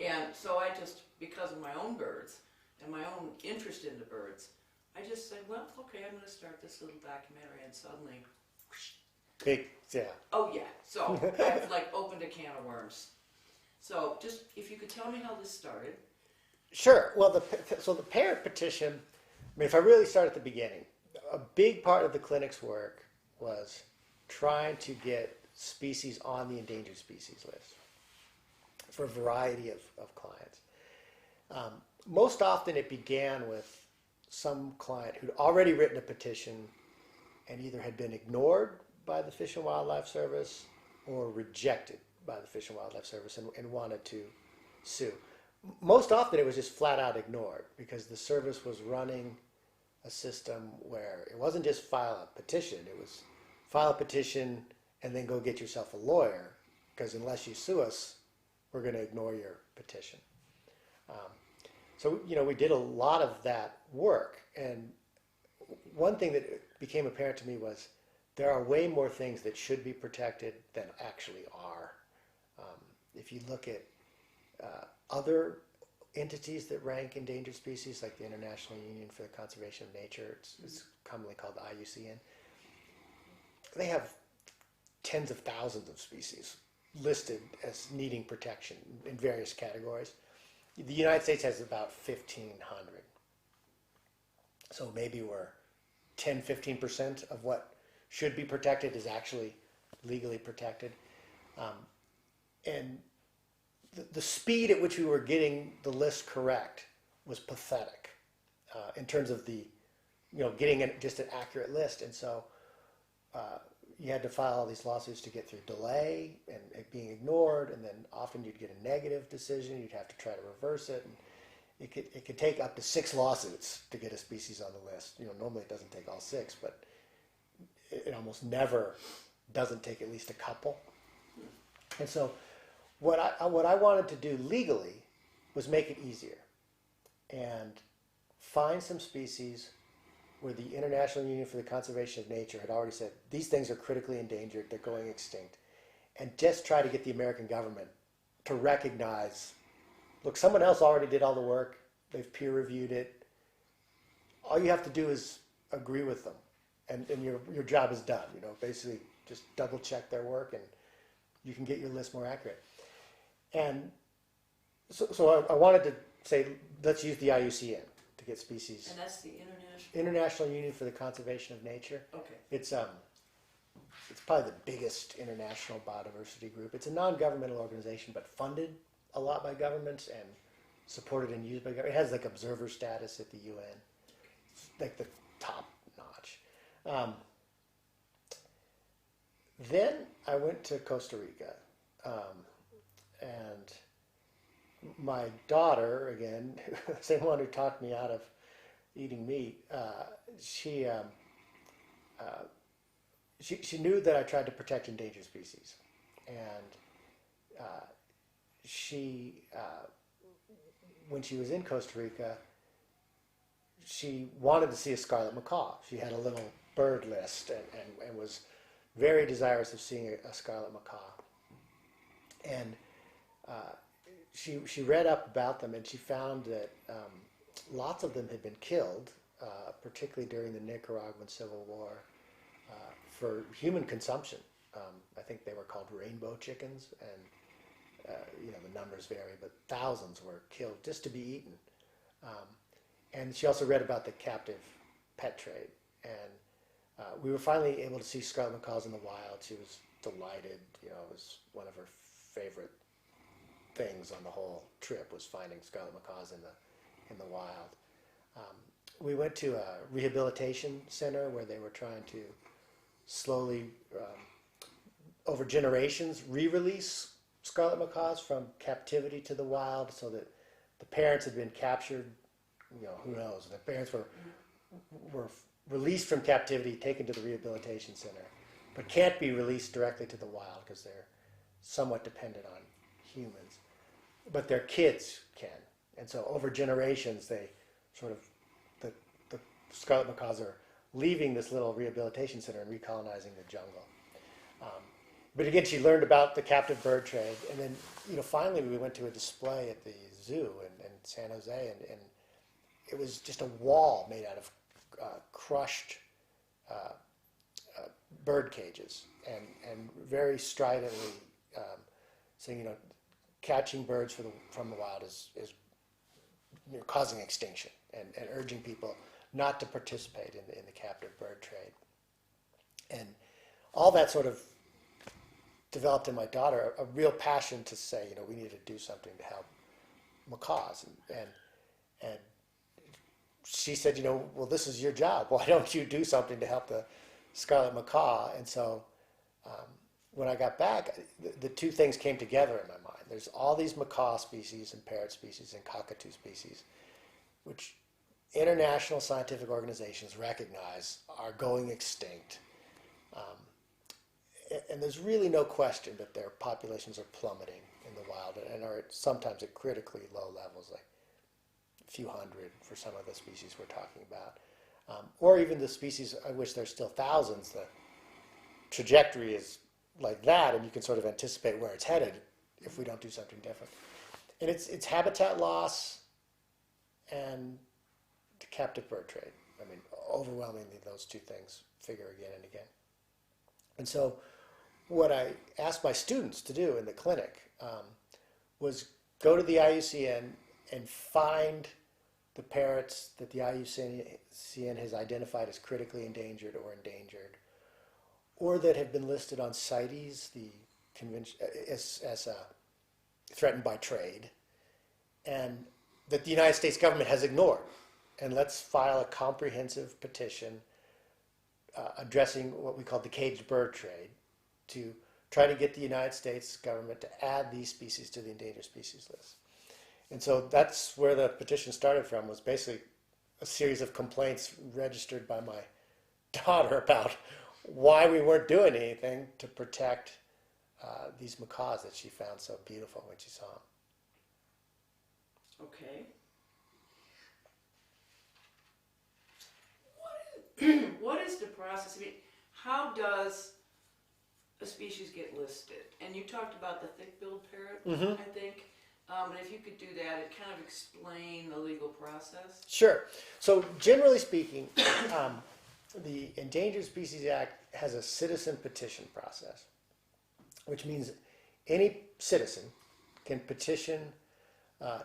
And so I just, because of my own birds and my own interest in the birds, I just said, well, okay, I'm going to start this little documentary, and suddenly, whoosh. Big, yeah. Oh yeah, so I've like opened a can of worms. So just, if you could tell me how this started. Sure. Well, so the parent petition, I mean, if I really start at the beginning, a big part of the clinic's work was trying to get species on the endangered species list for a variety of clients. Most often it began with some client who'd already written a petition and either had been ignored by the Fish and Wildlife Service or rejected by the Fish and Wildlife Service and wanted to sue. Most often it was just flat out ignored because the service was running a system where it wasn't just file a petition, it was file a petition and then go get yourself a lawyer, because unless you sue us, we're going to ignore your petition. So, we did a lot of that work, and one thing that became apparent to me was there are way more things that should be protected than actually are. If you look at other entities that rank endangered species, like the International Union for the Conservation of Nature, it's commonly called the IUCN, they have tens of thousands of species listed as needing protection in various categories. The United States has about 1,500. So maybe we're 10-15% of what should be protected is actually legally protected. And the speed at which we were getting the list correct was pathetic in terms of the, getting just an accurate list. And so you had to file all these lawsuits to get through delay and it being ignored, and then often you'd get a negative decision. You'd have to try to reverse it, and it could take up to 6 lawsuits to get a species on the list. Normally it doesn't take all 6, but it almost never doesn't take at least a couple. And so what I wanted to do legally was make it easier and find some species where the International Union for the Conservation of Nature had already said, these things are critically endangered, they're going extinct, and just try to get the American government to recognize, look, someone else already did all the work, they've peer-reviewed it, all you have to do is agree with them, and your job is done. Basically just double-check their work, and you can get your list more accurate. And so I wanted to say, let's use the IUCN to get species. And that's the International Union for the Conservation of Nature. Okay. It's probably the biggest international biodiversity group. It's a non-governmental organization, but funded a lot by governments and supported and used by government. It has like observer status at the UN. It's like the top notch. Then I went to Costa Rica, and my daughter, again, same one who talked me out of eating meat, she knew that I tried to protect endangered species, and when she was in Costa Rica, she wanted to see a scarlet macaw. She had a little bird list and was very desirous of seeing a scarlet macaw. And she read up about them, and she found that lots of them had been killed, particularly during the Nicaraguan Civil War, for human consumption. I think they were called rainbow chickens, and the numbers vary, but thousands were killed just to be eaten. And she also read about the captive pet trade, and we were finally able to see scarlet macaws in the wild. She was delighted. It was one of her favorite things on the whole trip, was finding scarlet macaws in the wild. We went to a rehabilitation center where they were trying to slowly, over generations, re-release scarlet macaws from captivity to the wild, so that the parents had been captured. Who knows? The parents were released from captivity, taken to the rehabilitation center, but can't be released directly to the wild because they're somewhat dependent on humans. But their kids can. And so over generations, they sort of, the scarlet macaws are leaving this little rehabilitation center and recolonizing the jungle. but again, she learned about the captive bird trade, and then finally we went to a display at the zoo in San Jose, and it was just a wall made out of crushed bird cages, and very stridently saying, catching birds from the wild is causing extinction, and urging people not to participate in the captive bird trade. And all that sort of developed in my daughter a real passion to say, we need to do something to help macaws. And she said, well, this is your job. Why don't you do something to help the scarlet macaw? And so when I got back, the two things came together in my mind. There's all these macaw species and parrot species and cockatoo species, which international scientific organizations recognize are going extinct. And there's really no question that their populations are plummeting in the wild and are sometimes at critically low levels, like a few hundred for some of the species we're talking about. Or even the species of which there's still thousands, the trajectory is like that, and you can sort of anticipate where it's headed if we don't do something different. And it's habitat loss and the captive bird trade. I mean, overwhelmingly, those two things figure again and again. And so what I asked my students to do in the clinic was go to the IUCN and find the parrots that the IUCN has identified as critically endangered, or that have been listed on CITES, the convention, as threatened by trade, and that the United States government has ignored. And let's file a comprehensive petition addressing what we call the caged bird trade, to try to get the United States government to add these species to the endangered species list. And so that's where the petition started from, was basically a series of complaints registered by my daughter about why we weren't doing anything to protect these macaws that she found so beautiful when she saw them. Okay. What is the process? I mean, how does a species get listed? And you talked about the thick-billed parrot, I think. And if you could do that, it kind of explain the legal process. Sure. So generally speaking, the Endangered Species Act has a citizen petition process, which means any citizen can petition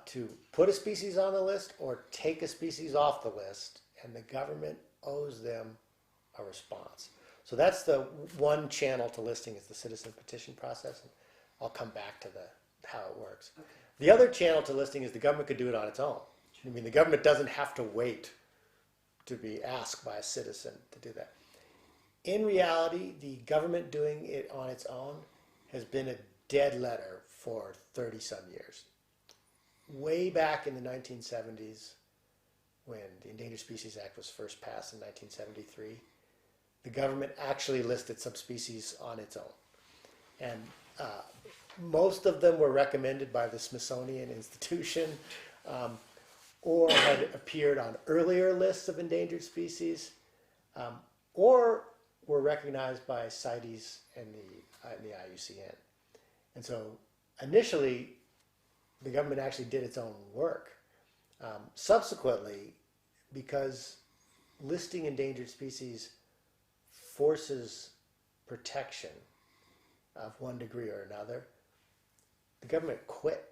to put a species on the list or take a species off the list, and the government owes them a response. So that's the one channel to listing, is the citizen petition process. And I'll come back to how it works. Okay. The other channel to listing is the government could do it on its own. I mean, the government doesn't have to wait to be asked by a citizen to do that. In reality, the government doing it on its own has been a dead letter for 30-some years. Way back in the 1970s, when the Endangered Species Act was first passed in 1973, the government actually listed some species on its own. And most of them were recommended by the Smithsonian Institution, or had appeared on earlier lists of endangered species, or were recognized by CITES and the IUCN. And so initially, the government actually did its own work. Subsequently, because listing endangered species forces protection of one degree or another, the government quit,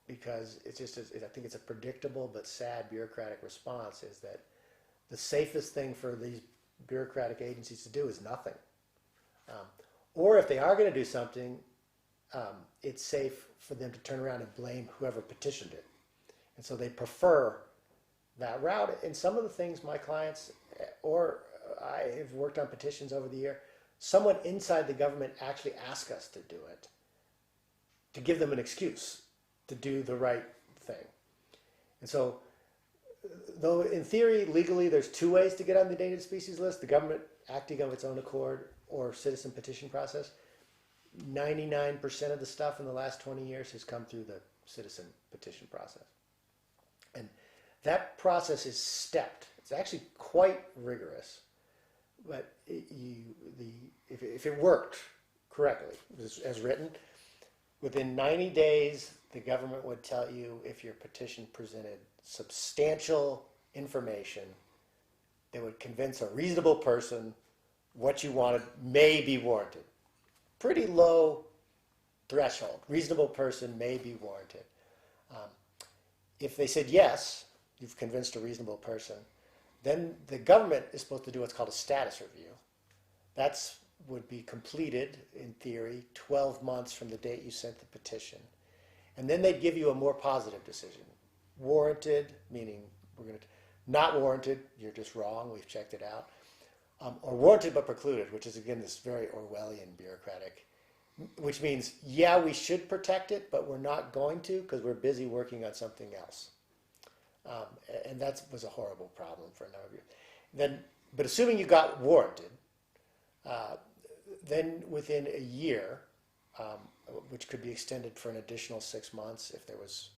because it's just, I think it's a predictable but sad bureaucratic response, is that the safest thing for these bureaucratic agencies to do is nothing. Or if they are going to do something, it's safe for them to turn around and blame whoever petitioned it. And so they prefer that route. And some of the things my clients, or I have worked on petitions over the year, someone inside the government actually asked us to do it, to give them an excuse to do the right thing. And so, though in theory, legally, there's two ways to get on the endangered species list: the government acting of its own accord, or citizen petition process. 99% of the stuff in the last 20 years has come through the citizen petition process. And that process is stepped. It's actually quite rigorous. But if it worked correctly, as written, within 90 days, the government would tell you if your petition presented substantial information that would convince a reasonable person what you wanted may be warranted. Pretty low threshold. Reasonable person may be warranted. If they said yes, you've convinced a reasonable person, then the government is supposed to do what's called a status review. That's would be completed, in theory, 12 months from the date you sent the petition. And then they'd give you a more positive decision. Warranted, meaning not warranted, you're just wrong, we've checked it out. Or warranted but precluded, which is, again, this very Orwellian bureaucratic, which means, yeah, we should protect it, but we're not going to because we're busy working on something else. And that was a horrible problem for a number of years. But assuming you got warranted, then within a year, which could be extended for an additional 6 months if there was